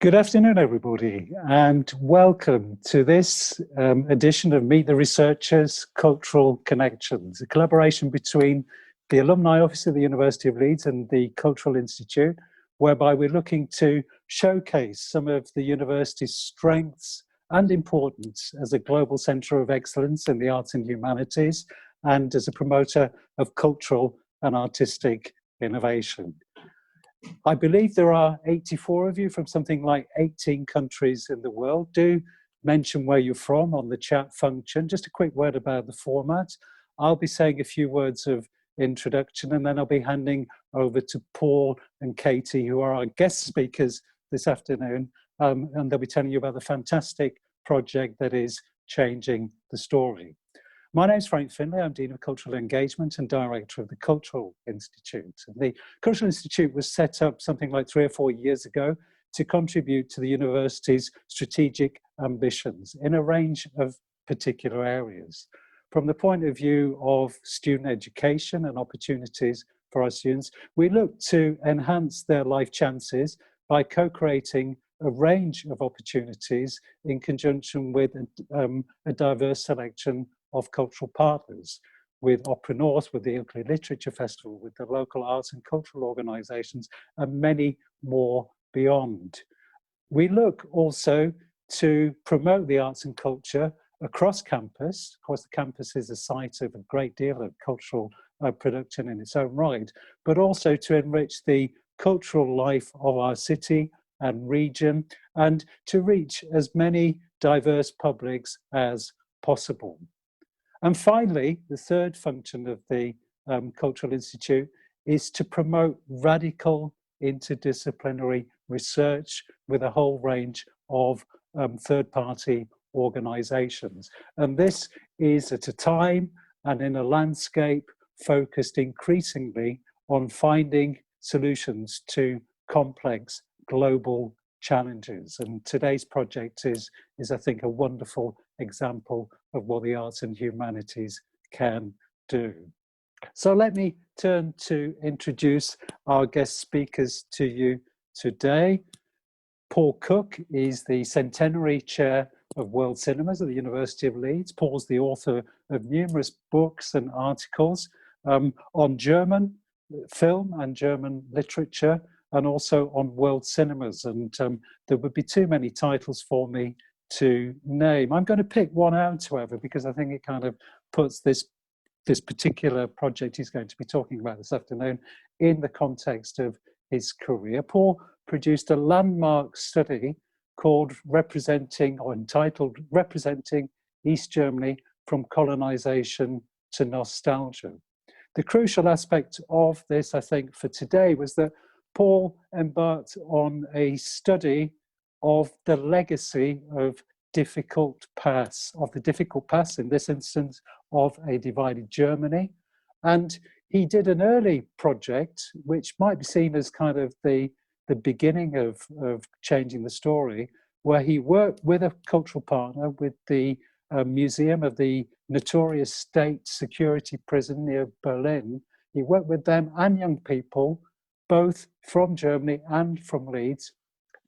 Good afternoon, everybody, and welcome to this edition of Meet the Researchers Cultural Connections, a collaboration between the Alumni Office of the University of Leeds and the Cultural Institute, whereby we're looking to showcase some of the university's strengths and importance as a global centre of excellence in the arts and humanities and as a promoter of cultural and artistic innovation. I believe there are 84 of you from something like 18 countries in the world. Do mention where you're from on the chat function. Just a quick word about the format. I'll be saying a few words of introduction and then I'll be handing over to Paul and Katie, who are our guest speakers this afternoon, and they'll be telling you about the fantastic project that is changing the story. My name is Frank Finlay. I'm Dean of Cultural Engagement and Director of the Cultural Institute. And the Cultural Institute was set up something like 3 or 4 years ago to contribute to the university's strategic ambitions in a range of particular areas. From the point of view of student education and opportunities for our students, we look to enhance their life chances by co-creating a range of opportunities in conjunction with a diverse selection of cultural partners, with Opera North, with the Ilkley Literature Festival, with the local arts and cultural organisations, and many more beyond. We look also to promote the arts and culture across campus. Of course, the campus is a site of a great deal of cultural production in its own right, but also to enrich the cultural life of our city and region, and to reach as many diverse publics as possible. And finally, the third function of the Cultural Institute is to promote radical interdisciplinary research with a whole range of third-party organisations. And this is at a time and in a landscape focused increasingly on finding solutions to complex global challenges. And today's project is I think, a wonderful example of what the arts and humanities can do. So let me turn to introduce our guest speakers to you today. Paul Cooke is the Centenary Chair of World Cinemas at the University of Leeds. Paul's the author of numerous books and articles on German film and German literature, and also on world cinemas. And there would be too many titles for me to name. I'm going to pick one out, however, because I think it kind of puts this particular project he's going to be talking about this afternoon in the context of his career. Paul produced a landmark study called entitled Representing East Germany from Colonization to Nostalgia. The crucial aspect of this, I think, for today was that Paul embarked on a study of the legacy of the difficult past, in this instance, of a divided Germany. And he did an early project, which might be seen as kind of the beginning of changing the story, where he worked with a cultural partner, with the Museum of the notorious state security prison near Berlin. He worked with them and young people, both from Germany and from Leeds,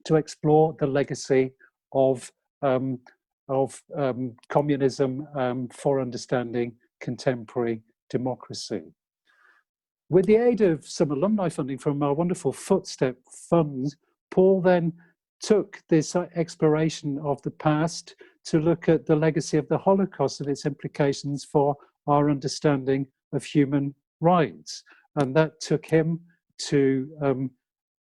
to explore the legacy of communism for understanding contemporary democracy. With the aid of some alumni funding from our wonderful Footstep Fund, Paul then took this exploration of the past to look at the legacy of the Holocaust and its implications for our understanding of human rights. And that took him to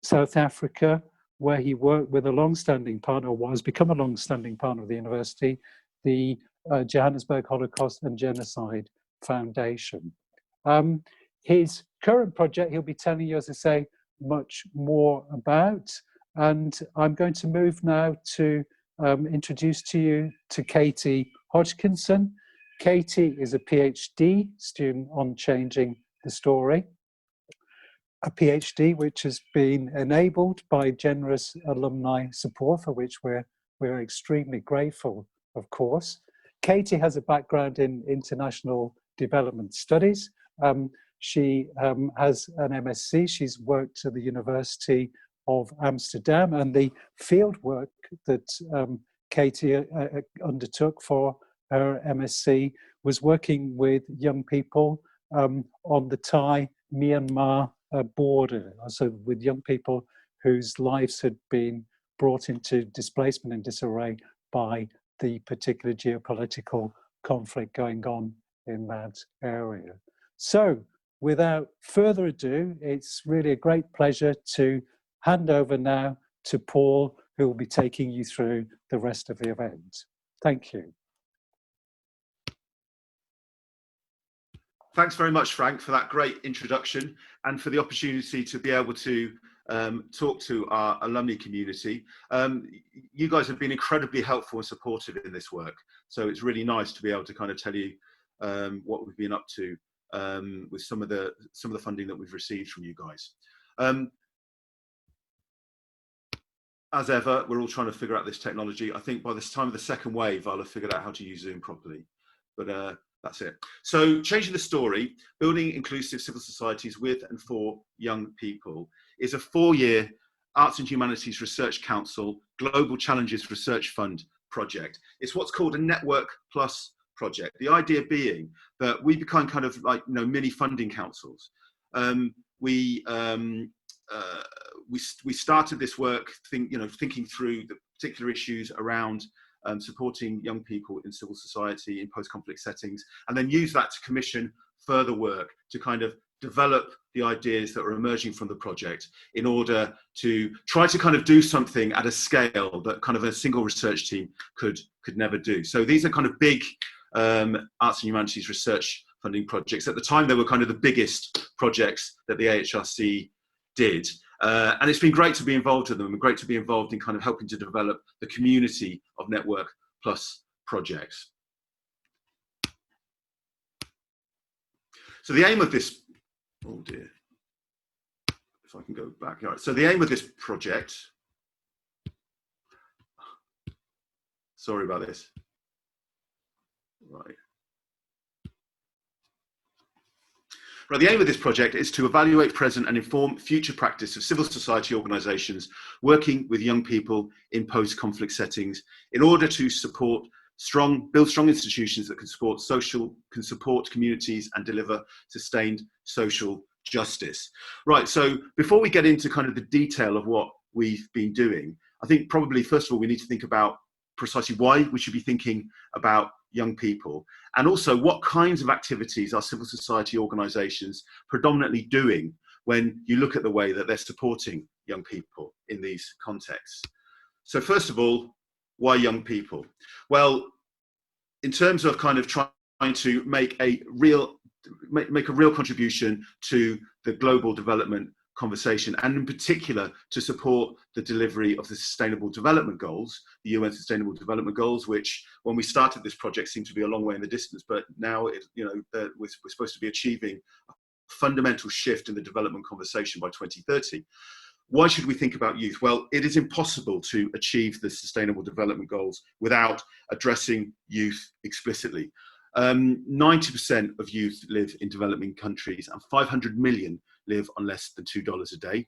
South Africa, where he worked with a long-standing partner, or has become a long-standing partner of the university, the Johannesburg Holocaust and Genocide Foundation. His current project, he'll be telling you, as I say, much more about. And I'm going to move now to introduce to you to Katie Hodgkinson. Katie is a PhD student on changing the story. A PhD which has been enabled by generous alumni support, for which we're extremely grateful, of course. Katie has a background in international development studies. She has an MSc. She's worked at the University of Amsterdam, and the field work that Katie undertook for her MSc was working with young people on the Thai-Myanmar border, also with young people whose lives had been brought into displacement and disarray by the particular geopolitical conflict going on in that area. So, without further ado, it's really a great pleasure to hand over now to Paul, who will be taking you through the rest of the event. Thank you. Thanks very much, Frank, for that great introduction and for the opportunity to be able to talk to our alumni community. You guys have been incredibly helpful and supportive in this work, so it's really nice to be able to kind of tell you what we've been up to with some of the funding that we've received from you guys. As ever, we're all trying to figure out this technology. I think by this time of the second wave, I'll have figured out how to use Zoom properly, but that's it. So, changing the story, building inclusive civil societies with and for young people is a 4-year Arts and Humanities Research Council Global Challenges Research Fund project. It's what's called a Network Plus project. The idea being that we become kind of like, you know, mini funding councils. We started this work thinking through the particular issues around supporting young people in civil society in post-conflict settings, and then use that to commission further work to kind of develop the ideas that are emerging from the project in order to try to kind of do something at a scale that kind of a single research team could never do. So these are kind of big arts and humanities research funding projects. At the time, they were kind of the biggest projects that the AHRC did. And it's been great to be involved in them, and great to be involved in kind of helping to develop the community of Network Plus projects. So the aim of this, oh dear, if I can go back. All right. So the aim of this project, sorry about this. Right. Right, the aim of this project is to evaluate present and inform future practice of civil society organisations working with young people in post-conflict settings in order to build strong institutions that can support communities and deliver sustained social justice. Right, so before we get into kind of the detail of what we've been doing, I think probably first of all we need to think about precisely why we should be thinking about young people, and also what kinds of activities are civil society organisations predominantly doing when you look at the way that they're supporting young people in these contexts. So first of all, why young people? Well, in terms of kind of trying to make a real contribution to the global development conversation, and in particular to support the delivery of the Sustainable Development Goals, the UN Sustainable Development Goals, which when we started this project seemed to be a long way in the distance, but now we're supposed to be achieving a fundamental shift in the development conversation by 2030. Why should we think about youth? Well, it is impossible to achieve the Sustainable Development Goals without addressing youth explicitly. 90% of youth live in developing countries, and 500 million live on less than $2 a day.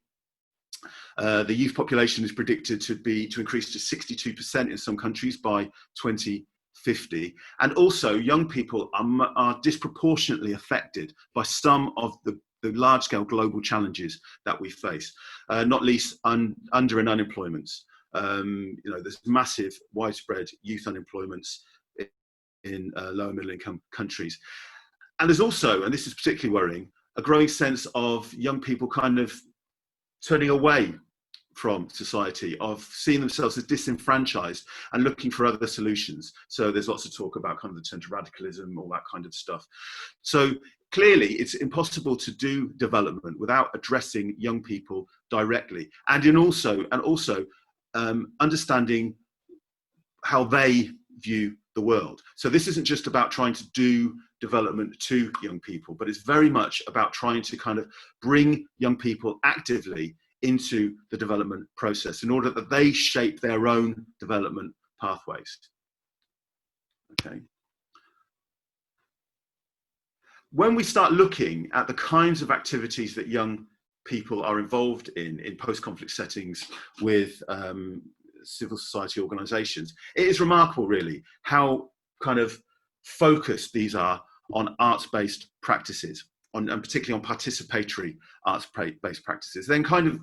The youth population is predicted to increase to 62% in some countries by 2050. And also, young people are disproportionately affected by some of the large-scale global challenges that we face, not least under and unemployment. There's massive, widespread youth unemployment in lower middle income countries. And there's also, and this is particularly worrying, a growing sense of young people kind of turning away from society, of seeing themselves as disenfranchised and looking for other solutions. So there's lots of talk about kind of the turn to radicalism, all that kind of stuff. So clearly it's impossible to do development without addressing young people directly, and also understanding how they view the world. So this isn't just about trying to do development to young people, but it's very much about trying to kind of bring young people actively into the development process in order that they shape their own development pathways. Okay. When we start looking at the kinds of activities that young people are involved in post-conflict settings with civil society organisations, it is remarkable, really, how kind of focused these are on arts-based practices, and particularly on participatory arts-based practices. Then kind of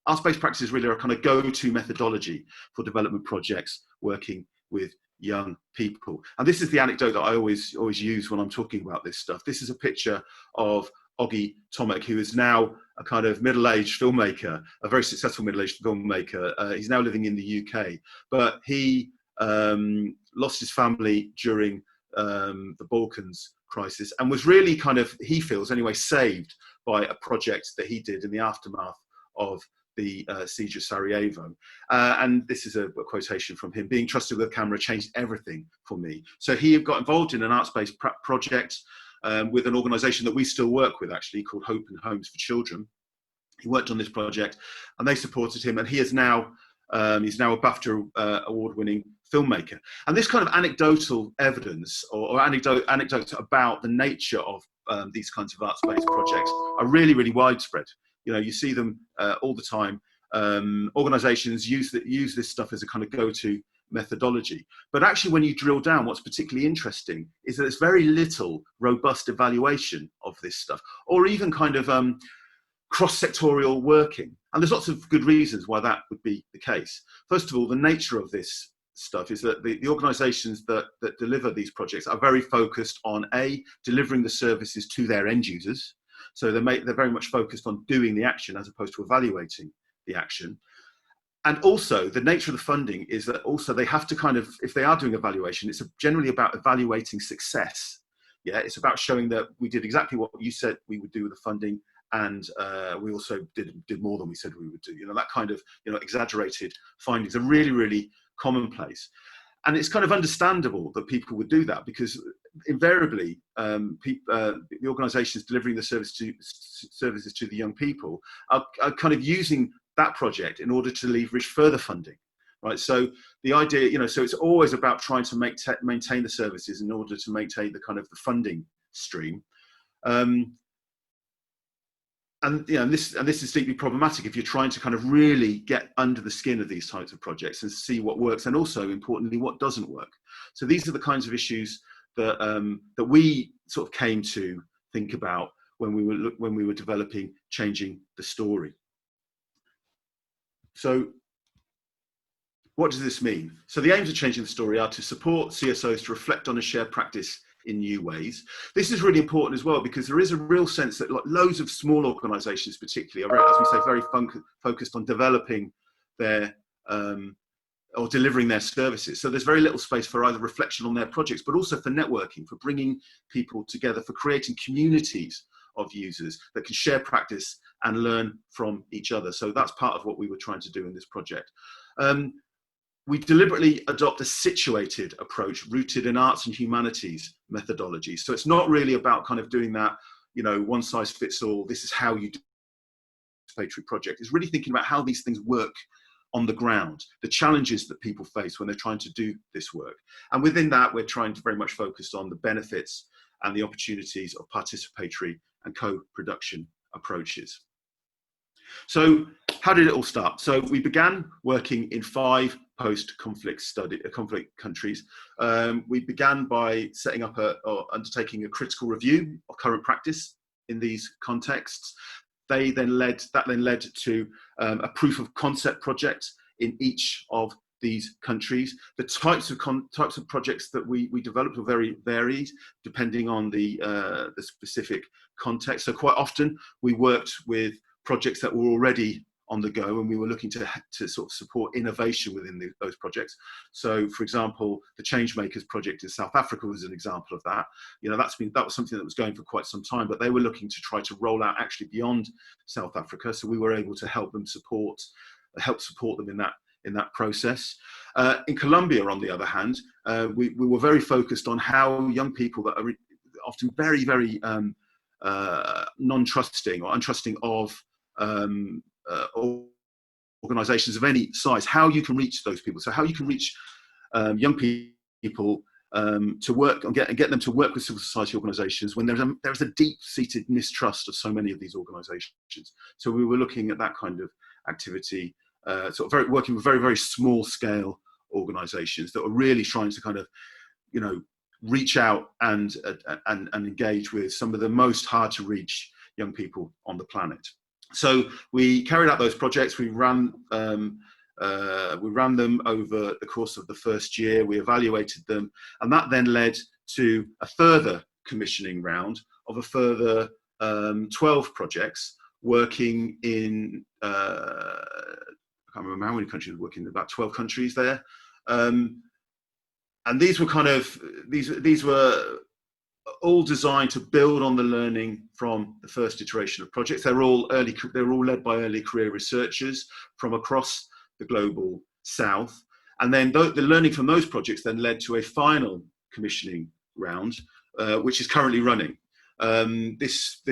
arts-based practices really are a kind of go-to methodology for development projects working with young people. And this is the anecdote that I always use when I'm talking about this stuff. This is a picture of Oggy Tomek, who is now a kind of middle-aged filmmaker, a very successful middle-aged filmmaker. He's now living in the UK, but he lost his family during the Balkans crisis, and was really kind of, he feels anyway, saved by a project that he did in the aftermath of the siege of Sarajevo. And this is a quotation from him: "Being trusted with a camera changed everything for me." So he got involved in an arts-based project with an organisation that we still work with, actually, called Hope and Homes for Children. He worked on this project, and they supported him, and he is now he's now a BAFTA award-winning filmmaker. And this kind of anecdotal evidence or anecdotes about the nature of these kinds of arts-based projects are really, really widespread. You know, you see them all the time. Organisations use this stuff as a kind of go-to methodology. But actually, when you drill down, what's particularly interesting is that there's very little robust evaluation of this stuff, or even kind of cross-sectorial working. And there's lots of good reasons why that would be the case. First of all, the nature of this stuff is that the organisations that deliver these projects are very focused on delivering the services to their end users. So they're very much focused on doing the action as opposed to evaluating the action. And also, the nature of the funding is that also they have to kind of, if they are doing evaluation, it's generally about evaluating success. Yeah, it's about showing that we did exactly what you said we would do with the funding, and we also did more than we said we would do. You know, that kind of, you know, exaggerated findings are really, really commonplace. And it's kind of understandable that people would do that, because invariably the organisations delivering the services to the young people are kind of using that project in order to leverage further funding, right? So the idea, you know, so it's always about trying to maintain the services in order to maintain the kind of the funding stream. And you know, this is deeply problematic if you're trying to kind of really get under the skin of these types of projects and see what works, and also importantly what doesn't work. So these are the kinds of issues that that we sort of came to think about when we were developing Changing the Story. So what does this mean? So the aims of Changing the Story are to support CSOs to reflect on a shared practice in new ways. This is really important as well, because there is a real sense that, like, loads of small organisations particularly are, as we say, very focused on developing their or delivering their services. So there's very little space for either reflection on their projects, but also for networking, for bringing people together, for creating communities of users that can share practice and learn from each other. So that's part of what we were trying to do in this project. We deliberately adopt a situated approach rooted in arts and humanities methodology. So it's not really about kind of doing that, you know, one size fits all, this is how you do a participatory project. It's really thinking about how these things work on the ground, the challenges that people face when they're trying to do this work. And within that, we're trying to very much focus on the benefits and the opportunities of participatory and co-production approaches. So how did it all start? So we began working in 5 post-conflict conflict countries. We began by setting up or undertaking a critical review of current practice in these contexts. That then led to a proof of concept project in each of these countries. The types of projects that we developed were very varied depending on the specific context. So quite often we worked with projects that were already on the go, and we were looking to sort of support innovation within those projects. So, for example, the Changemakers project in South Africa was an example of that. You know, that was something that was going for quite some time, but they were looking to try to roll out actually beyond South Africa. So we were able to help support them in that process. In Colombia, on the other hand, we were very focused on how young people that are often very, very non-trusting or untrusting of organisations of any size, how you can reach those people. So how you can reach young people to work and get them to work with civil society organisations when there's a deep-seated mistrust of so many of these organisations. So we were looking at that kind of activity, working with very, very small-scale organisations that were really trying to kind of, reach out and engage with some of the most hard-to-reach young people on the planet. So we carried out those projects. We ran them over the course of the first year. We evaluated them, and that then led to a further commissioning round of a further 12 projects working in, I can't remember how many countries, working in about 12 countries there. And these were these were all designed to build on the learning from the first iteration of projects. They're all led by early career researchers from across the global south. And then the learning from those projects then led to a final commissioning round, which is currently running. This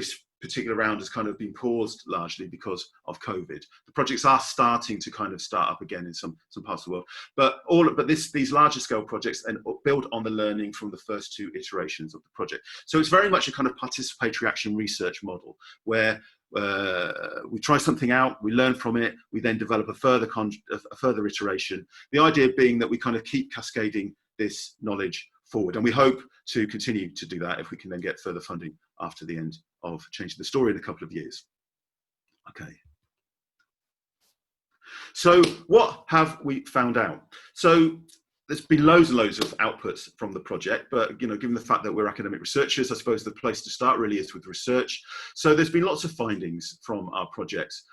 particular round has kind of been paused largely because of COVID. The projects are starting to kind of start up again in some parts of the world, but these larger scale projects and build on the learning from the first two iterations of the project. So it's very much a kind of participatory action research model where we try something out, we learn from it, we then develop a further iteration. The idea being that we kind of keep cascading this knowledge forward, and we hope to continue to do that if we can then get further funding after the end of Changing the Story in a couple of years. Okay. So what have we found out? So there's been loads and loads of outputs from the project, but given the fact that we're academic researchers, I suppose the place to start really is with research. So there's been lots of findings from our projects.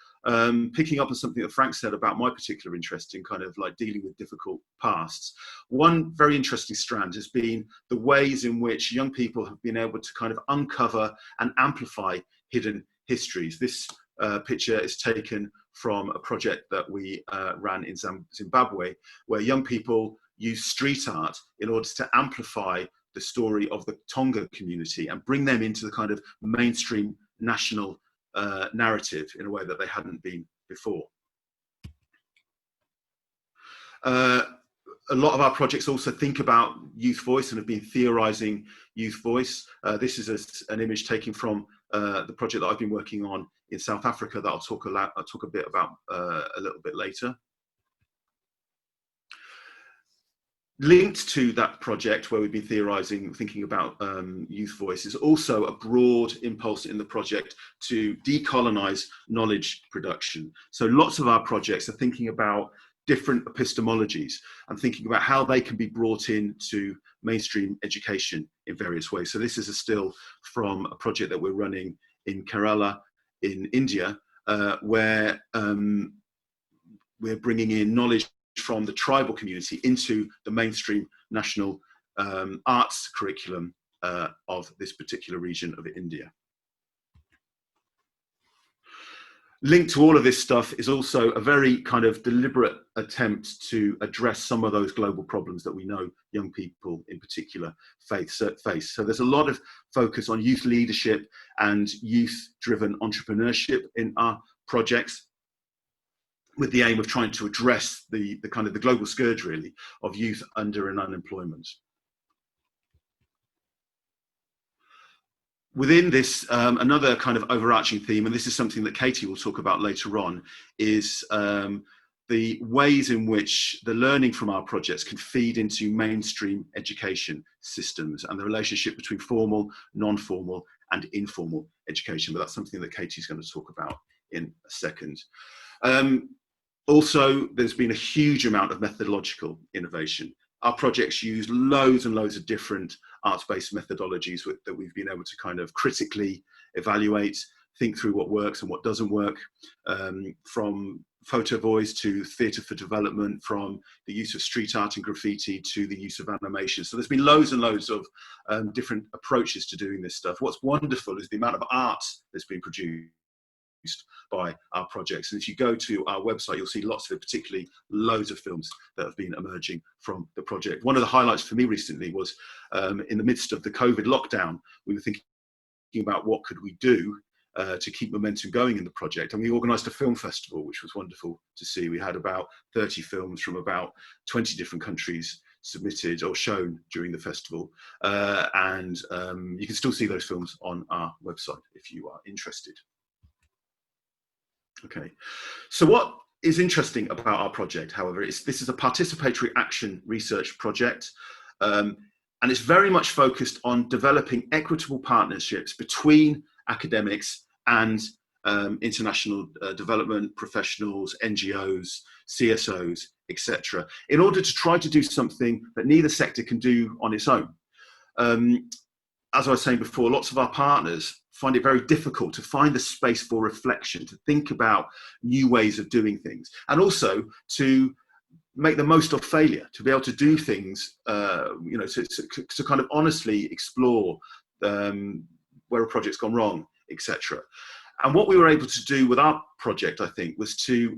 Picking up on something that Frank said about my particular interest in kind of like dealing with difficult pasts. One very interesting strand has been the ways in which young people have been able to kind of uncover and amplify hidden histories. This picture is taken from a project that we ran in Zimbabwe, where young people use street art in order to amplify the story of the Tonga community and bring them into the kind of mainstream national narrative in a way that they hadn't been before. A lot of our projects also think about youth voice and have been theorizing youth voice. This is an image taken from the project that I've been working on in South Africa that I'll talk a bit about a little bit later. Linked to that project where we've been theorizing, thinking about youth voice, is also a broad impulse in the project to decolonize knowledge production. So lots of our projects are thinking about different epistemologies and thinking about how they can be brought into mainstream education in various ways. So this is a still from a project that we're running in Kerala in India, where we're bringing in knowledge from the tribal community into the mainstream national arts curriculum of this particular region of India. Linked to all of this stuff is also a very kind of deliberate attempt to address some of those global problems that we know young people in particular face. So there's a lot of focus on youth leadership and youth-driven entrepreneurship in our projects, with the aim of trying to address the kind of the global scourge really of youth under and unemployment. Within this, another kind of overarching theme, and this is something that Katie will talk about later on, is the ways in which the learning from our projects can feed into mainstream education systems and the relationship between formal, non-formal and informal education. But that's something that Katie's going to talk about in a second. Also, there's been a huge amount of methodological innovation. Our projects use loads and loads of different arts-based methodologies that we've been able to kind of critically evaluate, think through what works and what doesn't work, from photo voice to theatre for development, from the use of street art and graffiti to the use of animation. So there's been loads and loads of different approaches to doing this stuff. What's wonderful is the amount of art that's been produced by our projects, and if you go to our website you'll see lots of it, particularly loads of films that have been emerging from the project. One of the highlights for me recently was in the midst of the COVID lockdown, we were thinking about what could we do to keep momentum going in the project, and we organised a film festival, which was wonderful to see. We had about 30 films from about 20 different countries submitted or shown during the festival, and you can still see those films on our website if you are interested. Okay, so what is interesting about our project, however, is this is a participatory action research project, and it's very much focused on developing equitable partnerships between academics and international development professionals, NGOs, CSOs, etc., in order to try to do something that neither sector can do on its own. As I was saying before, lots of our partners find it very difficult to find the space for reflection, to think about new ways of doing things, and also to make the most of failure, to be able to do things, to kind of honestly explore where a project's gone wrong, etc. And what we were able to do with our project, I think, was to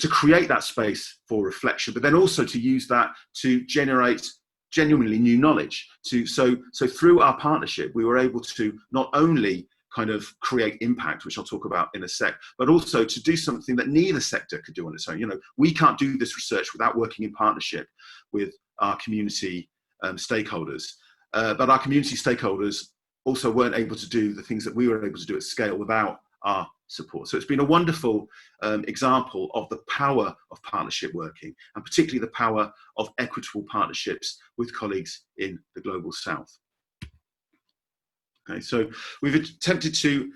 create that space for reflection, but then also to use that to generate genuinely new knowledge. So through our partnership, we were able to not only kind of create impact, which I'll talk about in a sec, but also to do something that neither sector could do on its own. You know, we can't do this research without working in partnership with our community stakeholders, but our community stakeholders also weren't able to do the things that we were able to do at scale without our support. So it's been a wonderful example of the power of partnership working, and particularly the power of equitable partnerships with colleagues in the Global South. Okay, so we've attempted to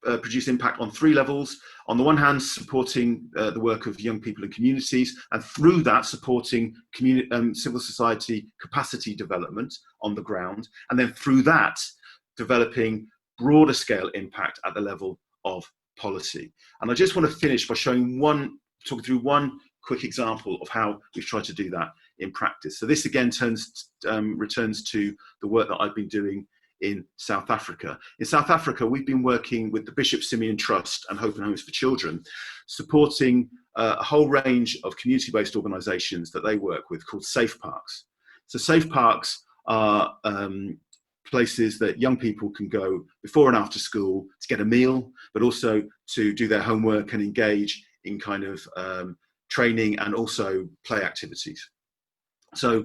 produce impact on 3 levels. On the one hand, supporting the work of young people and communities, and through that supporting civil society capacity development on the ground, and then through that developing broader scale impact at the level of policy. And I just want to finish by talking through one quick example of how we've tried to do that in practice. So this again returns to the work that I've been doing in South Africa. In South Africa, we've been working with the Bishop Simeon Trust and Hope and Homes for Children, supporting a whole range of community-based organisations that they work with called Safe Parks. So Safe Parks are places that young people can go before and after school to get a meal, but also to do their homework and engage in kind of training and also play activities. So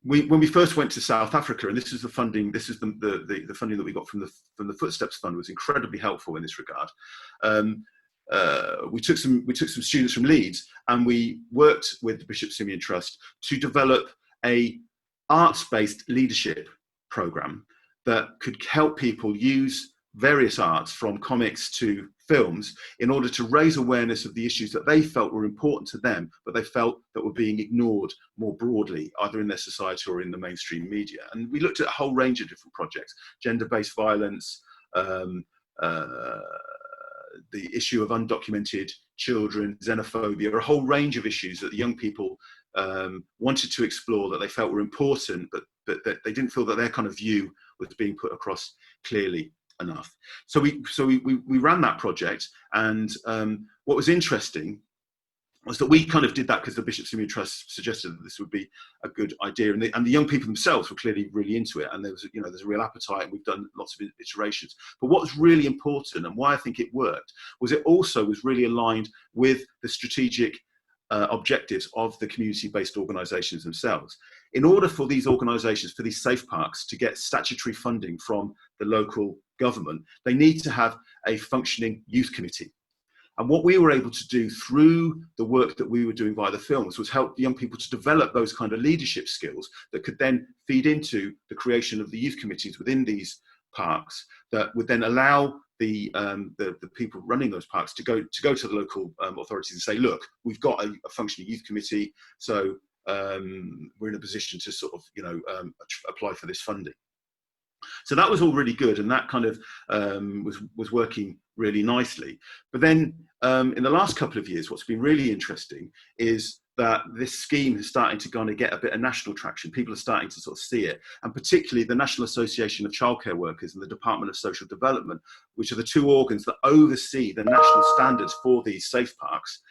when we first went to South Africa, and this is the funding, the funding that we got from the Footsteps Fund was incredibly helpful in this regard. We took some students from Leeds, and we worked with the Bishop Simeon Trust to develop a arts-based leadership program that could help people use various arts, from comics to films, in order to raise awareness of the issues that they felt were important to them, but they felt that were being ignored more broadly, either in their society or in the mainstream media. And we looked at a whole range of different projects: gender-based violence, the issue of undocumented children, xenophobia, a whole range of issues that the young people wanted to explore, that they felt were important, but that they didn't feel that their kind of view was being put across clearly enough. So we ran that project, and what was interesting was that we kind of did that because the Bishop Simeon Trust suggested that this would be a good idea, and the young people themselves were clearly really into it, and there's a real appetite, and we've done lots of iterations. But what was really important, and why I think it worked, was it also was really aligned with the strategic objectives of the community-based organisations themselves. In order for these organisations, for these safe parks, to get statutory funding from the local government, they need to have a functioning youth committee. And what we were able to do through the work that we were doing via the films was help young people to develop those kind of leadership skills that could then feed into the creation of the youth committees within these parks, that would then allow the people running those parks to go to the local authorities and say, look, we've got a functioning youth committee, so we're in a position to sort of apply for this funding. So that was all really good, and that kind of was working really nicely. But then in the last couple of years, what's been really interesting is that this scheme is starting to kind of get a bit of national traction. People are starting to sort of see it, and particularly the National Association of Childcare Workers and the Department of Social Development, which are the 2 organs that oversee the national standards for these safe parks.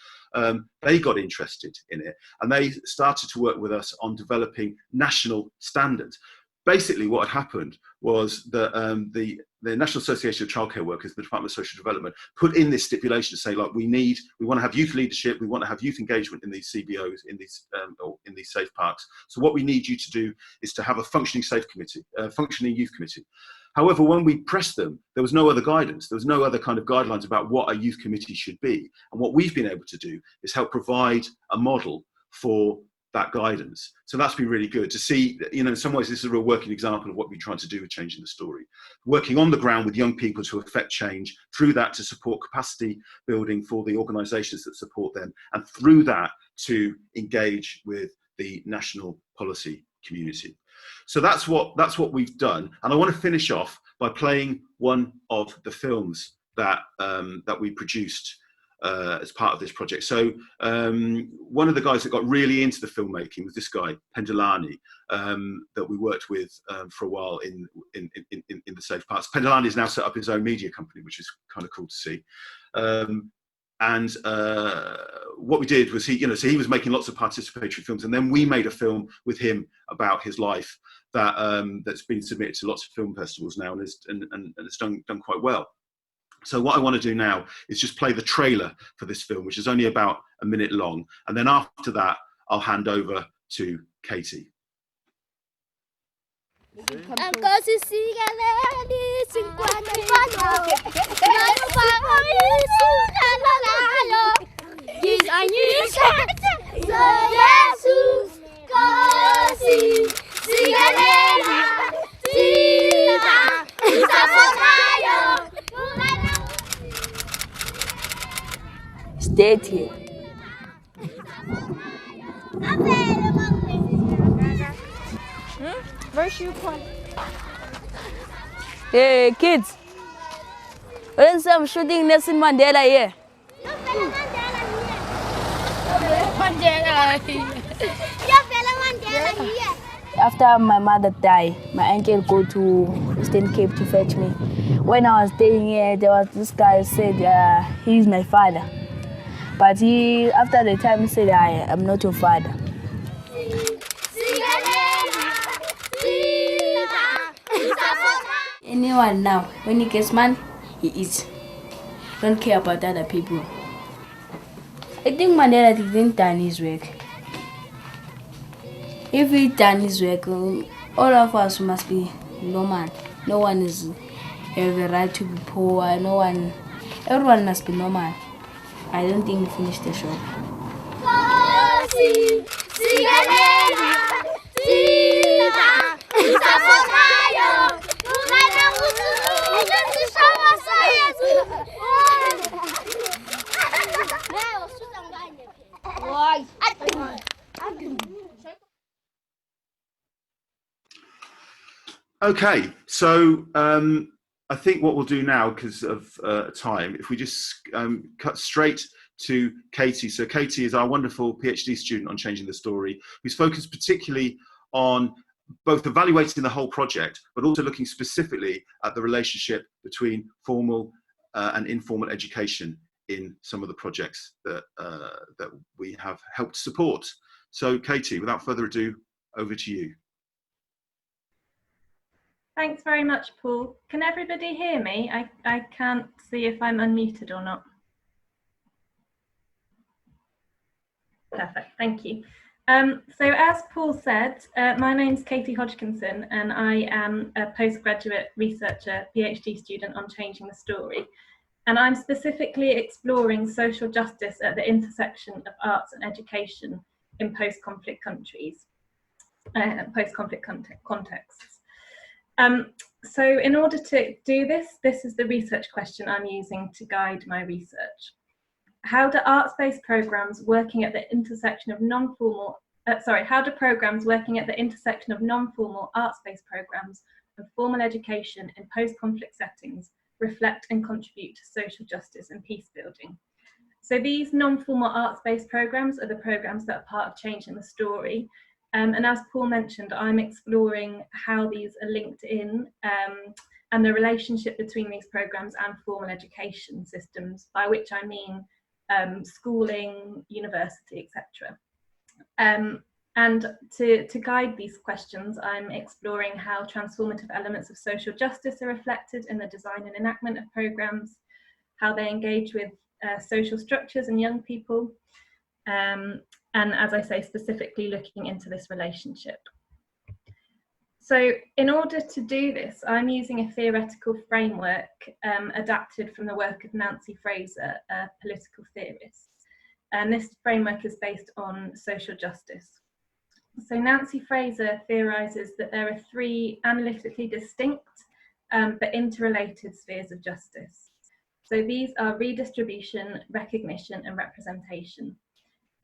They got interested in it, and they started to work with us on developing national standards. basically what had happened was that the National Association of Childcare Workers, the Department of Social Development, put in this stipulation to say, like, we want to have youth leadership, we want to have youth engagement in these CBOs, in these safe parks. So what we need you to do is to have a functioning safe committee, functioning youth committee. However, when we pressed them, there was no other guidance. There was no other kind of guidelines about what a youth committee should be. And what we've been able to do is help provide a model for that guidance. So that's been really good to see, in some ways, this is a real working example of what we're trying to do with changing the story. Working on the ground with young people to affect change, through that to support capacity building for the organisations that support them, and through that to engage with the national policy community. So that's what we've done. And I want to finish off by playing one of the films that we produced as part of this project. So one of the guys that got really into the filmmaking was this guy, Pendulani, that we worked with for a while in the safe parts. Pendulani has now set up his own media company, which is kind of cool to see. And what we did was so he was making lots of participatory films, and then we made a film with him about his life that's been submitted to lots of film festivals now, and it's done quite well. So what I want to do now is just play the trailer for this film, which is only about a minute long. And then after that, I'll hand over to Katie. Stay here. Where's your point? Hey kids, when some shooting Nelson Mandela here. After my mother died, my uncle go to Eastern Cape to fetch me. When I was staying here, there was this guy who said he's my father. But after the time, he said, I am not your father. Anyone now, when he gets money, he eats. Don't care about other people. I think Mandela didn't done his work. If he done his work, all of us must be normal. No one has the right to be poor. Everyone must be normal. I don't think we finished the show. Okay, so I think what we'll do now, because of time, if we just cut straight to Katie. So Katie is our wonderful PhD student on changing the story, who's focused particularly on both evaluating the whole project, but also looking specifically at the relationship between formal and informal education in some of the projects that we have helped support. So Katie, without further ado, over to you. Thanks very much, Paul. Can everybody hear me? I can't see if I'm unmuted or not. Perfect, thank you. So as Paul said, my name's Katie Hodgkinson, and I am a postgraduate researcher, PhD student on changing the story. And I'm specifically exploring social justice at the intersection of arts and education in post-conflict countries, post-conflict contexts. So in order to do this, this is the research question I'm using to guide my research. How do arts-based programs working at the intersection of non-formal, how do programs working at the intersection of non-formal arts-based programs and formal education in post-conflict settings reflect and contribute to social justice and peace building? So these non-formal arts-based programs are the programs that are part of changing the story. And as Paul mentioned, I'm exploring how these are linked in and the relationship between these programs and formal education systems, by which I mean schooling, university, etc. And to guide these questions, I'm exploring how transformative elements of social justice are reflected in the design and enactment of programmes, how they engage with social structures and young people, and as I say, specifically looking into this relationship. So in order to do this, I'm using a theoretical framework adapted from the work of Nancy Fraser, a political theorist. And this framework is based on social justice. So Nancy Fraser theorises that there are three analytically distinct but interrelated spheres of justice. So these are redistribution, recognition, and representation.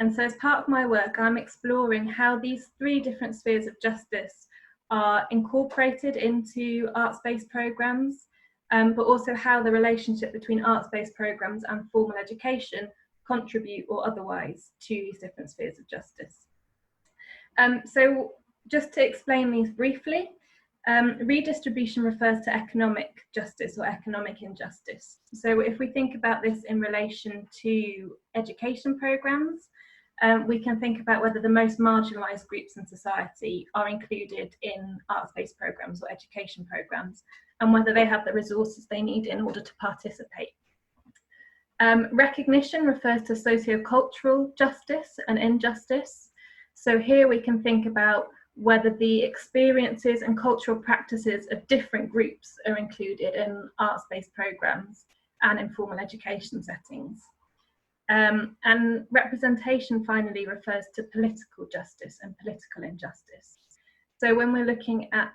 And so as part of my work, I'm exploring how these three different spheres of justice are incorporated into arts-based programmes, but also how the relationship between arts-based programmes and formal education contribute or otherwise to these different spheres of justice. So just to explain these briefly, redistribution refers to economic justice or economic injustice. So if we think about this in relation to education programmes, we can think about whether the most marginalised groups in society are included in arts-based programmes or education programmes, and whether they have the resources they need in order to participate. Recognition refers to socio-cultural justice and injustice. So here we can think about whether the experiences and cultural practices of different groups are included in arts-based programmes and in formal education settings. And representation finally refers to political justice and political injustice. So when we're looking at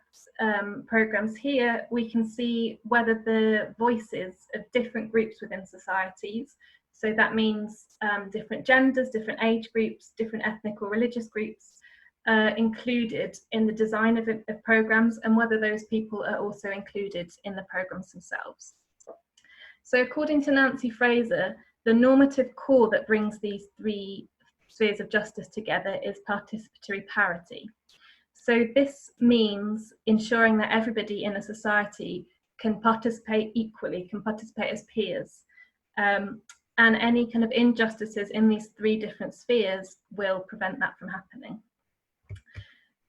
programmes here, we can see whether the voices of different groups within societies, so that means different genders, different age groups, different ethnic or religious groups, included in the design of programmes, and whether those people are also included in the programmes themselves. So according to Nancy Fraser, the normative core that brings these three spheres of justice together is participatory parity. So this means ensuring that everybody in a society can participate equally, can participate as peers. And any kind of injustices in these three different spheres will prevent that from happening.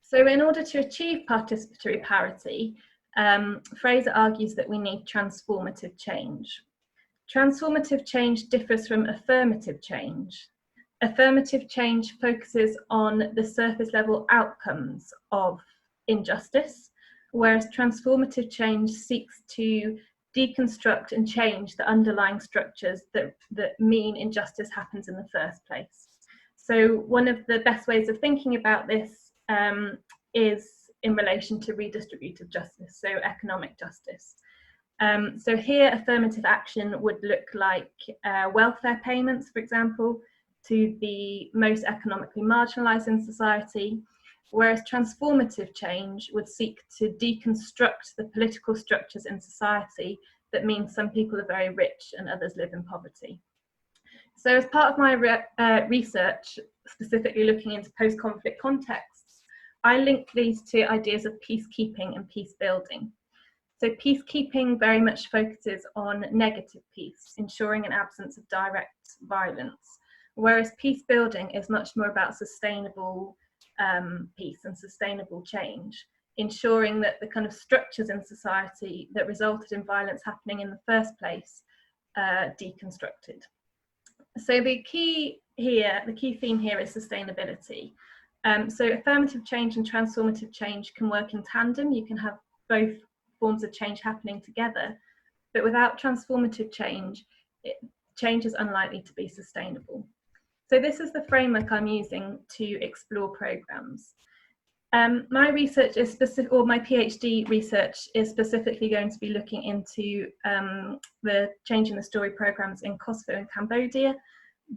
So in order to achieve participatory parity, Fraser argues that we need transformative change. Transformative change differs from affirmative change. Affirmative change focuses on the surface level outcomes of injustice, whereas transformative change seeks to deconstruct and change the underlying structures that mean injustice happens in the first place. So one of the best ways of thinking about this is in relation to redistributive justice, so economic justice. So here, affirmative action would look like welfare payments, for example, to the most economically marginalised in society, whereas transformative change would seek to deconstruct the political structures in society that means some people are very rich and others live in poverty. So as part of my research, specifically looking into post-conflict contexts, I link these to ideas of peacekeeping and peace building. So peacekeeping very much focuses on negative peace, ensuring an absence of direct violence, whereas peace building is much more about sustainable peace and sustainable change, ensuring that the kind of structures in society that resulted in violence happening in the first place are deconstructed. So the key theme here is sustainability. So affirmative change and transformative change can work in tandem. You can have both forms of change happening together, but without transformative change, change is unlikely to be sustainable. So this is the framework I'm using to explore programs. My research is specific, or my PhD research is specifically going to be looking into the Change in the Story programs in Kosovo and Cambodia,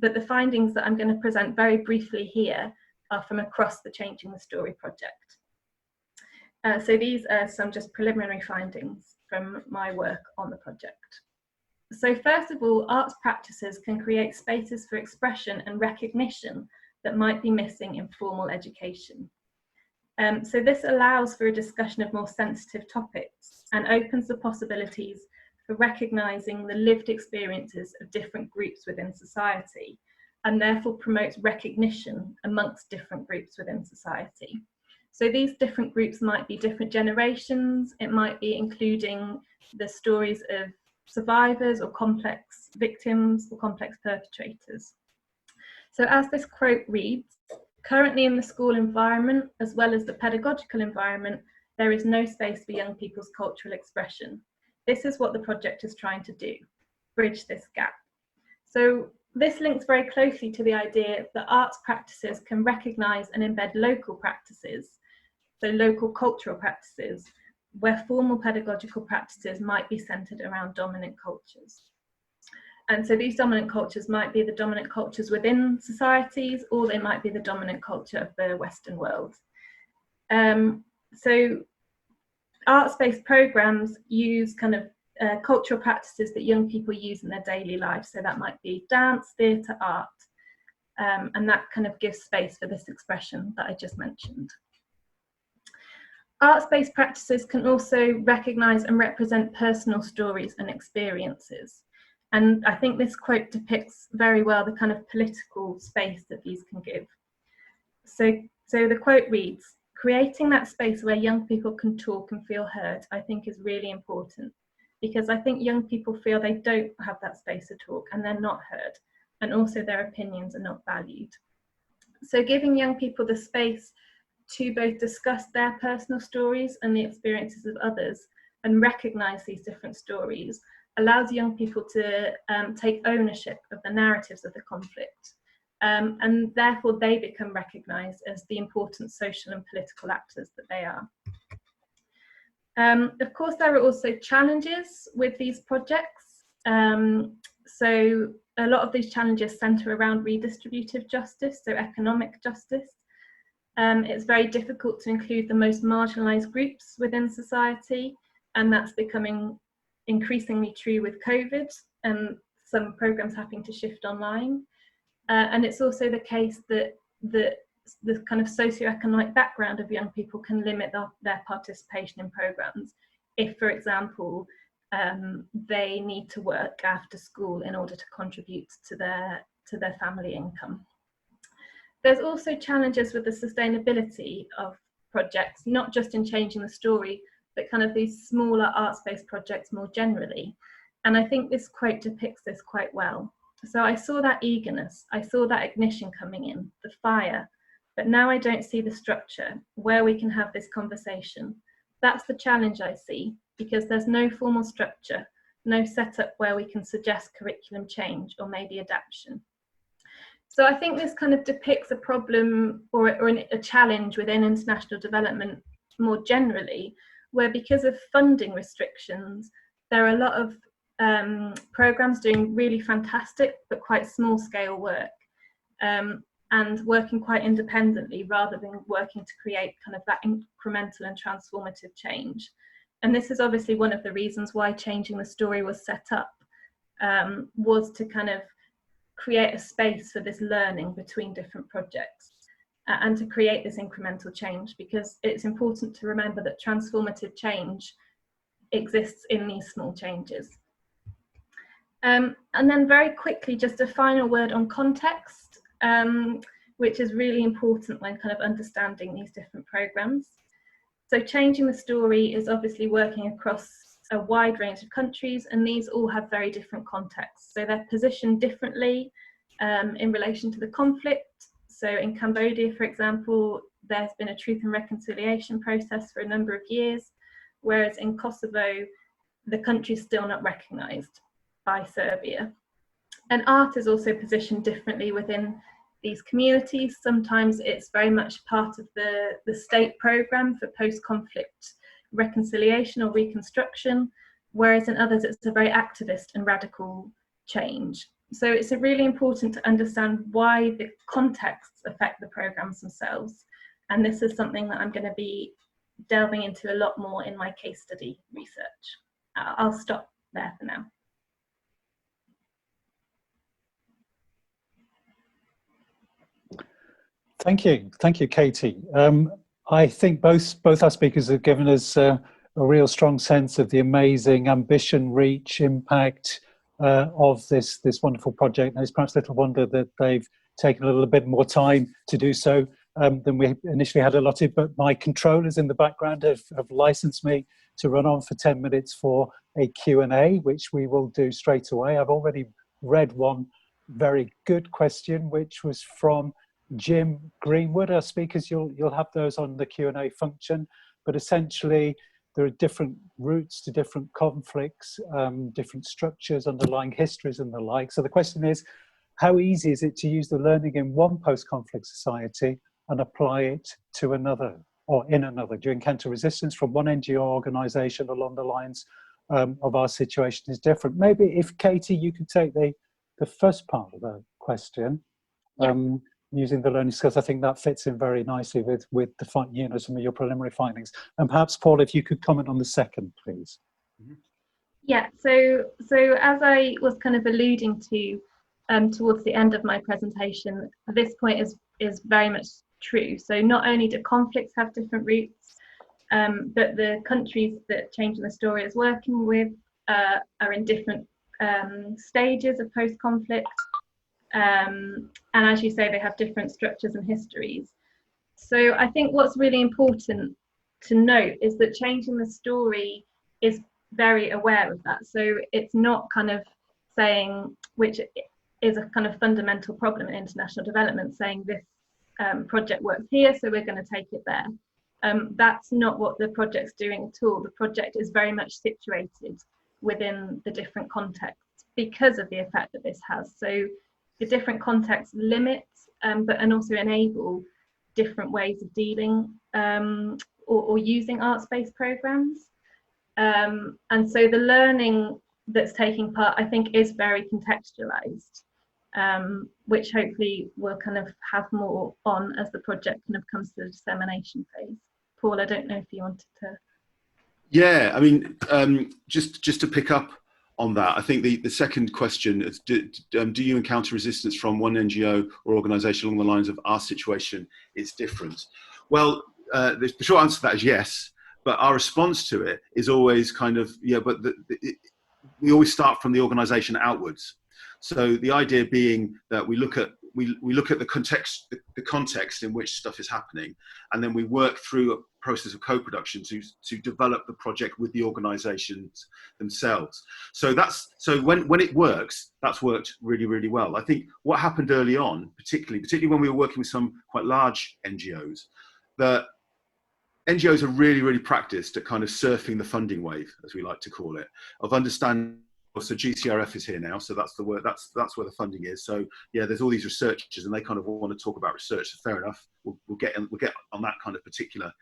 but the findings that I'm going to present very briefly here are from across the Changing the Story project. So these are some just preliminary findings from my work on the project. So first of all, arts practices can create spaces for expression and recognition that might be missing in formal education. So this allows for a discussion of more sensitive topics and opens the possibilities for recognising the lived experiences of different groups within society, and therefore promotes recognition amongst different groups within society. So these different groups might be different generations, it might be including the stories of survivors or complex victims or complex perpetrators. So as this quote reads, currently in the school environment, as well as the pedagogical environment, there is no space for young people's cultural expression. This is what the project is trying to do, bridge this gap. So this links very closely to the idea that arts practices can recognise and embed local practices, so local cultural practices, where formal pedagogical practices might be centred around dominant cultures. And so these dominant cultures might be the dominant cultures within societies, or they might be the dominant culture of the Western world. So arts-based programs use kind of cultural practices that young people use in their daily lives. So that might be dance, theatre, art, and that kind of gives space for this expression that I just mentioned. Arts-based practices can also recognise and represent personal stories and experiences. And I think this quote depicts very well the kind of political space that these can give. So the quote reads, creating that space where young people can talk and feel heard, I think is really important, because I think young people feel they don't have that space to talk and they're not heard, and also their opinions are not valued. So giving young people the space to both discuss their personal stories and the experiences of others and recognise these different stories allows young people to take ownership of the narratives of the conflict, and therefore they become recognised as the important social and political actors that they are. Of course, there are also challenges with these projects. So a lot of these challenges centre around redistributive justice, so economic justice. It's very difficult to include the most marginalised groups within society, and that's becoming increasingly true with COVID and some programs having to shift online. And it's also the case that the kind of socioeconomic background of young people can limit their participation in programs if, for example, they need to work after school in order to contribute to their family income. There's also challenges with the sustainability of projects, not just in changing the story, but kind of these smaller arts-based projects more generally. And I think this quote depicts this quite well. So I saw that eagerness, I saw that ignition coming in, the fire, but now I don't see the structure where we can have this conversation. That's the challenge I see, because there's no formal structure, no setup where we can suggest curriculum change or maybe adaptation. So I think this kind of depicts a problem or a challenge within international development more generally, where because of funding restrictions, there are a lot of programs doing really fantastic but quite small scale work, and working quite independently rather than working to create kind of that incremental and transformative change. And this is obviously one of the reasons why Changing the Story was set up, was to kind of create a space for this learning between different projects and to create this incremental change, because it's important to remember that transformative change exists in these small changes. And then very quickly, just a final word on context, which is really important when kind of understanding these different programs. So Changing the Story is obviously working across a wide range of countries, and these all have very different contexts. So they're positioned differently in relation to the conflict. So in Cambodia, for example, there's been a truth and reconciliation process for a number of years, whereas in Kosovo, the country is still not recognised by Serbia. And art is also positioned differently within these communities. Sometimes it's very much part of the state programme for post-conflict reconciliation or reconstruction, whereas in others it's a very activist and radical change. So it's really important to understand why the contexts affect the programmes themselves. And this is something that I'm going to be delving into a lot more in my case study research. I'll stop there for now. Thank you, Katie. I think both our speakers have given us a real strong sense of the amazing ambition, reach, impact, of this wonderful project. And it's perhaps little wonder that they've taken a little bit more time to do so than we initially had allotted, but my controllers in the background have licensed me to run on for 10 minutes for a Q&A, which we will do straight away. I've already read one very good question, which was from Jim Greenwood. Our speakers, you'll have those on the Q&A function, but essentially there are different routes to different conflicts, different structures, underlying histories and the like. So the question is, how easy is it to use the learning in one post-conflict society and apply it to another or in another? Do you encounter resistance from one NGO organisation along the lines of our situation is different? Maybe if Katie, you could take the first part of the question, using the learning skills. I think that fits in very nicely with the some of your preliminary findings. And perhaps Paul, if you could comment on the second, please. Yeah. So as I was kind of alluding to towards the end of my presentation, this point is very much true. So not only do conflicts have different roots, but the countries that Changing the Story is working with are in different stages of post-conflict. And as you say, they have different structures and histories. So I think what's really important to note is that Changing the Story is very aware of that. So it's not kind of saying, which is a kind of fundamental problem in international development, saying this project works here, so we're going to take it there. That's not what the project's doing at all. The project is very much situated within the different contexts because of the effect that this has. So the different contexts limit and also enable different ways of dealing or using arts-based programs. And so the learning that's taking part, I think, is very contextualized, which hopefully we'll kind of have more on as the project kind of comes to the dissemination phase. Paul, I don't know if you wanted to. Yeah, I mean, just to pick up on that, I think the second question is, do you encounter resistance from one NGO or organisation along the lines of our situation is different? Well, the short answer to that is yes, but our response to it is always kind of, yeah, but we always start from the organisation outwards. So the idea being that we look at the context in which stuff is happening, and then we work through a process of co-production to develop the project with the organisations themselves. So when it works, that's worked really, really well. I think what happened early on, particularly when we were working with some quite large NGOs, that NGOs are really, really practiced at kind of surfing the funding wave, as we like to call it, of understanding. So GCRF is here now, so that's the word. That's where the funding is. So yeah, there's all these researchers, and they kind of want to talk about research. So fair enough, we'll get on that kind of particular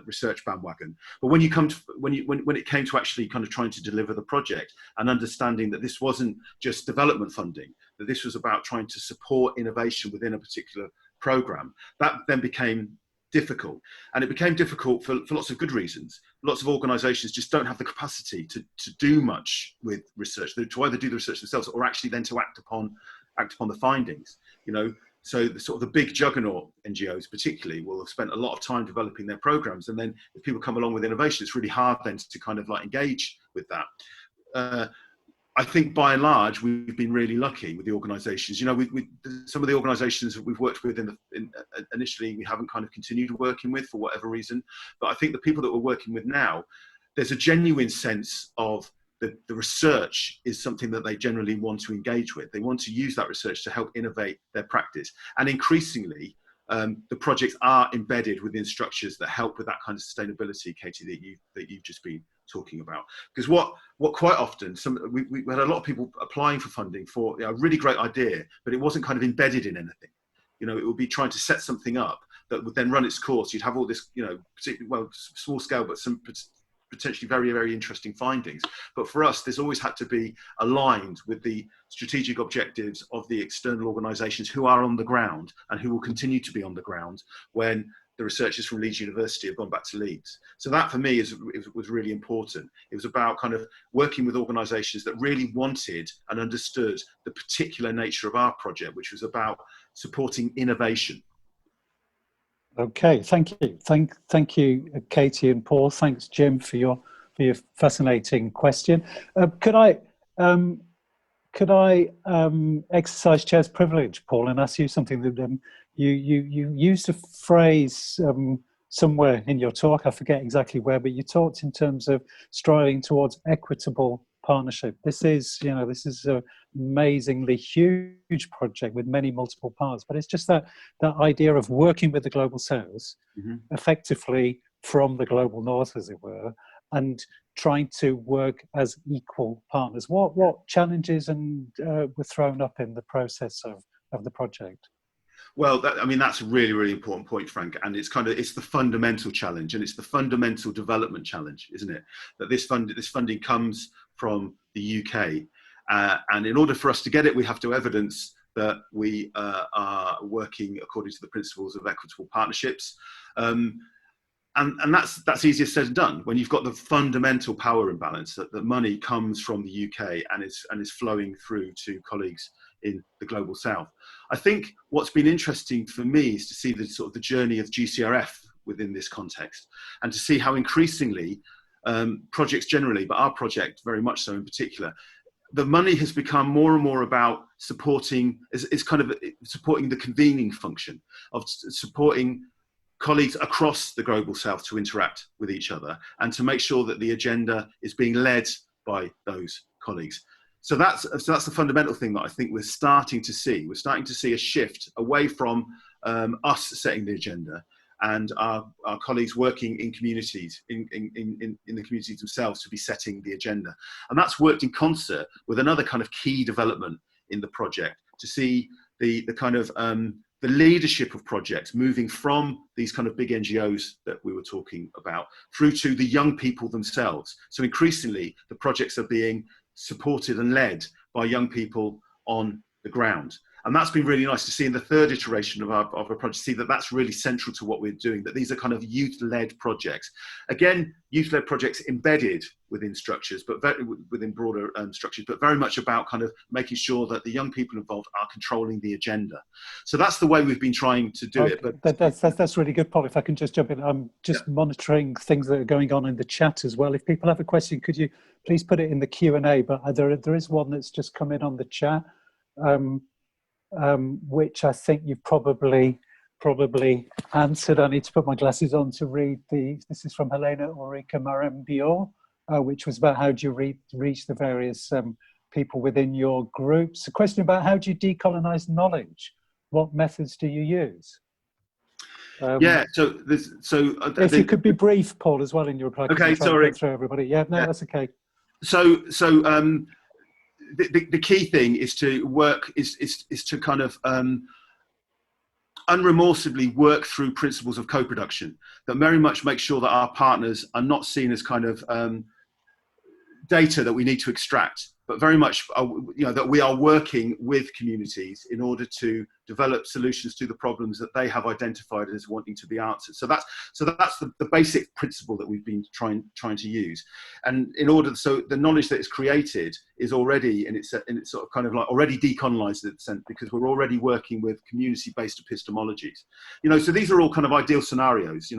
research bandwagon. But when it came to actually kind of trying to deliver the project and understanding that this wasn't just development funding, that this was about trying to support innovation within a particular program, that then became difficult. And it became difficult for lots of good reasons. Lots of organisations just don't have the capacity to do much with research, to either do the research themselves or actually then to act upon the findings. You know, so the sort of the big juggernaut NGOs particularly will have spent a lot of time developing their programs, and then if people come along with innovation, it's really hard then to kind of like engage with that. I think by and large, we've been really lucky with the organisations. You know, some of the organisations that we've worked with initially, we haven't kind of continued working with for whatever reason. But I think the people that we're working with now, there's a genuine sense of the research is something that they generally want to engage with. They want to use that research to help innovate their practice. And increasingly, the projects are embedded within structures that help with that kind of sustainability, Katie, that you've just been talking about. Because what quite often, we had a lot of people applying for funding for a really great idea, but it wasn't kind of embedded in anything. You know, it would be trying to set something up that would then run its course. You'd have all this, you know, particularly, well, small scale, but some potentially very, very interesting findings. But for us, this always had to be aligned with the strategic objectives of the external organisations who are on the ground and who will continue to be on the ground when the researchers from Leeds University have gone back to Leeds. So that for me was really important. It was about kind of working with organisations that really wanted and understood the particular nature of our project, which was about supporting innovation. Okay, thank you. Thank you, Katie and Paul. Thanks, Jim, for your fascinating question. Could I could I exercise chair's privilege, Paul, and ask you something that you used a phrase somewhere in your talk, I forget exactly where, but you talked in terms of striving towards equitable partnership. This is, you know, this is an amazingly huge project with many multiple parts, but it's just that idea of working with the global south, effectively from the global north, as it were, and trying to work as equal partners. What challenges were thrown up in the process of the project? Well, I mean, that's a really, really important point, Frank. And it's the fundamental challenge, and it's the fundamental development challenge, isn't it? That this funding comes from the UK. And in order for us to get it, we have to evidence that we are working according to the principles of equitable partnerships. And that's easier said than done when you've got the fundamental power imbalance that the money comes from the UK and is flowing through to colleagues in the global south. I think what's been interesting for me is to see the journey of GCRF within this context, and to see how increasingly projects generally, but our project very much so in particular, the money has become more and more about supporting the convening function of supporting colleagues across the global south to interact with each other and to make sure that the agenda is being led by those colleagues. So that's the fundamental thing that I think we're starting to see. We're starting to see a shift away from us setting the agenda and our colleagues working in communities, in the communities themselves, to be setting the agenda. And that's worked in concert with another kind of key development in the project, to see the kind of the leadership of projects moving from these kind of big NGOs that we were talking about through to the young people themselves. So increasingly, the projects are being supported and led by young people on the ground. And that's been really nice to see in the third iteration of our project, see that that's really central to what we're doing, that these are kind of youth-led projects. Again, youth-led projects embedded within structures, but within broader structures, but very much about kind of making sure that the young people involved are controlling the agenda. So that's the way we've been trying to do it. But that's really good, Paul. If I can just jump in, I'm just monitoring things that are going on in the chat as well. If people have a question, could you please put it in the Q&A? But there is one that's just come in on the chat. Which I think you've probably answered. I need to put my glasses on to read this is from Helena Ulrika Marembio, which was about how do you reach the various people within your groups. A question about how do you decolonize knowledge? What methods do you use? If you could be brief, Paul, as well in your reply. Okay, sorry. Through everybody. Yeah, no, that's okay. The key thing is to work is to kind of unremorsably work through principles of co-production that very much make sure that our partners are not seen as kind of data that we need to extract, but very much that we are working with communities in order to develop solutions to the problems that they have identified as wanting to be answered. So that's the basic principle that we've been trying to use. And so the knowledge that is created is already in its sort of kind of like already decolonized in a sense, because we're already working with community-based epistemologies. So these are all kind of ideal scenarios.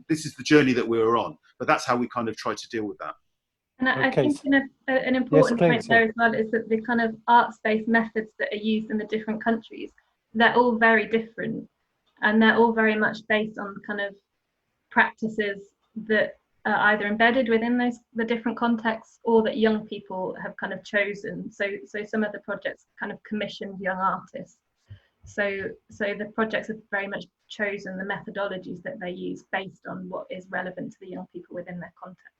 This is the journey that we're on, but that's how we kind of try to deal with that. And I think an important point there as well is that the kind of arts-based methods that are used in the different countries, they're all very different, and they're all very much based on kind of practices that are either embedded within the different contexts or that young people have kind of chosen. So some of the projects kind of commissioned young artists. So the projects have very much chosen the methodologies that they use based on what is relevant to the young people within their context.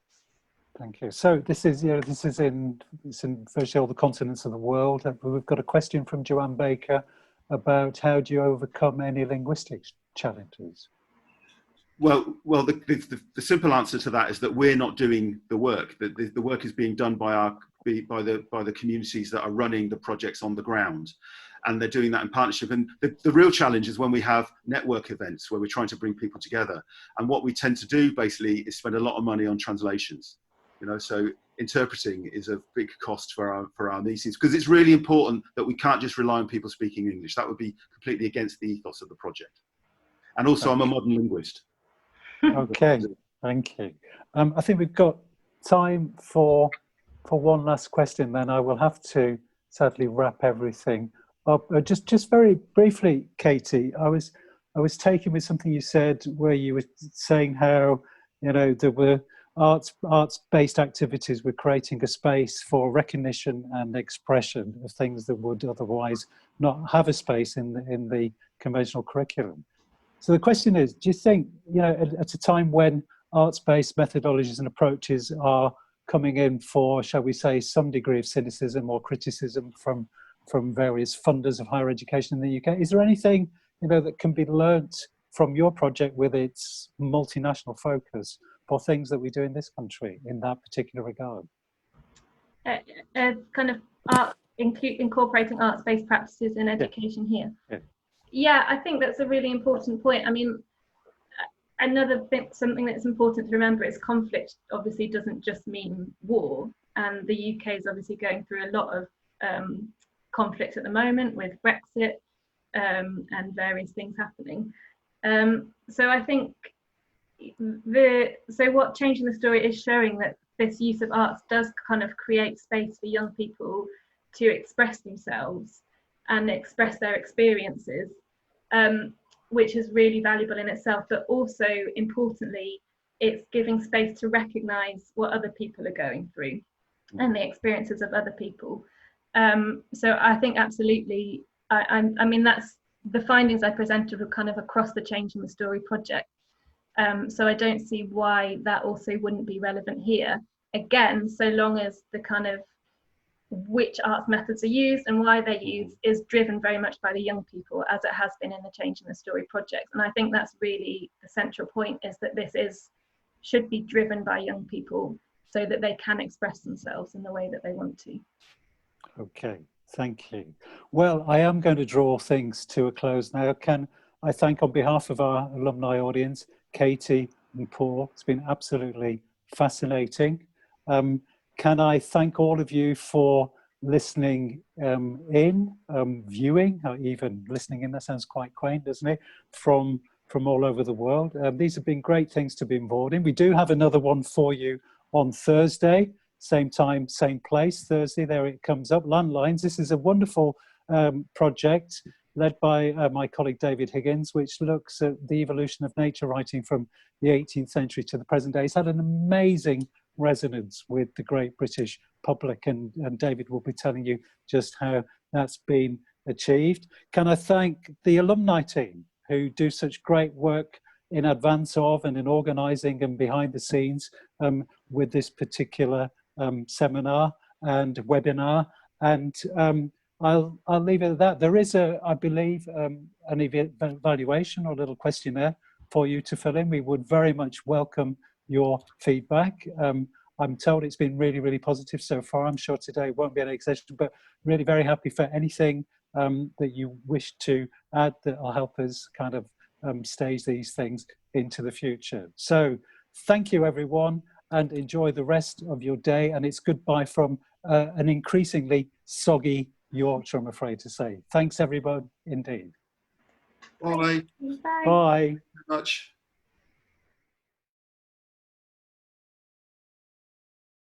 Thank you. So this is in virtually all the continents of the world. We've got a question from Joanne Baker about how do you overcome any linguistic challenges? Well, the simple answer to that is that we're not doing the work. The work is being done by the communities that are running the projects on the ground, and they're doing that in partnership. And the real challenge is when we have network events where we're trying to bring people together. And what we tend to do basically is spend a lot of money on translations. So interpreting is a big cost for our meetings, because it's really important that we can't just rely on people speaking English. That would be completely against the ethos of the project. And also, I'm a modern linguist. Okay, thank you. I think we've got time for one last question. Then I will have to sadly wrap everything up. Just very briefly, Katie, I was taken with something you said where you were saying how, you know, there were arts-based activities were creating a space for recognition and expression of things that would otherwise not have a space in the conventional curriculum. So the question is, do you think, you know, at a time when arts-based methodologies and approaches are coming in for, shall we say, some degree of cynicism or criticism from various funders of higher education in the UK, is there anything, you know, that can be learnt from your project with its multinational focus for things that we do in this country in that particular regard? Kind of art, incorporating arts-based practices in education here. Yeah, I think that's a really important point. I mean, another thing, something that's important to remember is conflict obviously doesn't just mean war, and the UK is obviously going through a lot of conflict at the moment with Brexit and various things happening. So I think what Changing the Story is showing, that this use of arts does kind of create space for young people to express themselves and express their experiences, which is really valuable in itself, but also importantly, it's giving space to recognize what other people are going through and the experiences of other people. So I think absolutely, I mean, that's the findings I presented were kind of across the Changing the Story project. So I don't see why that also wouldn't be relevant here. Again, so long as the kind of which arts methods are used and why they're used is driven very much by the young people, as it has been in the Changing the Story project. And I think that's really the central point, is that this should be driven by young people so that they can express themselves in the way that they want to. Okay, thank you. Well, I am going to draw things to a close now. Can I thank, on behalf of our alumni audience, Katie and Paul? It's been absolutely fascinating. Can I thank all of you for listening viewing, or even listening in? That sounds quite quaint, doesn't it? From all over the world. These have been great things to be involved in. We do have another one for you on Thursday, same time, same place. Thursday, there it comes up, Landlines. This is a wonderful project led by my colleague David Higgins, which looks at the evolution of nature writing from the 18th century to the present day. It's had an amazing resonance with the great British public, and David will be telling you just how that's been achieved. Can I thank the alumni team who do such great work in advance of and in organising and behind the scenes with this particular seminar and webinar. And I'll leave it at that. There is I believe, an evaluation or a little questionnaire for you to fill in. We would very much welcome your feedback. I'm told it's been really, really positive so far. I'm sure today won't be an exception, but really very happy for anything that you wish to add that will help us kind of stage these things into the future. So thank you, everyone, and enjoy the rest of your day. And it's goodbye from an increasingly soggy Yorkshire, I'm afraid to say. Thanks, everyone, indeed. Bye. Bye. Bye. Thank you very much.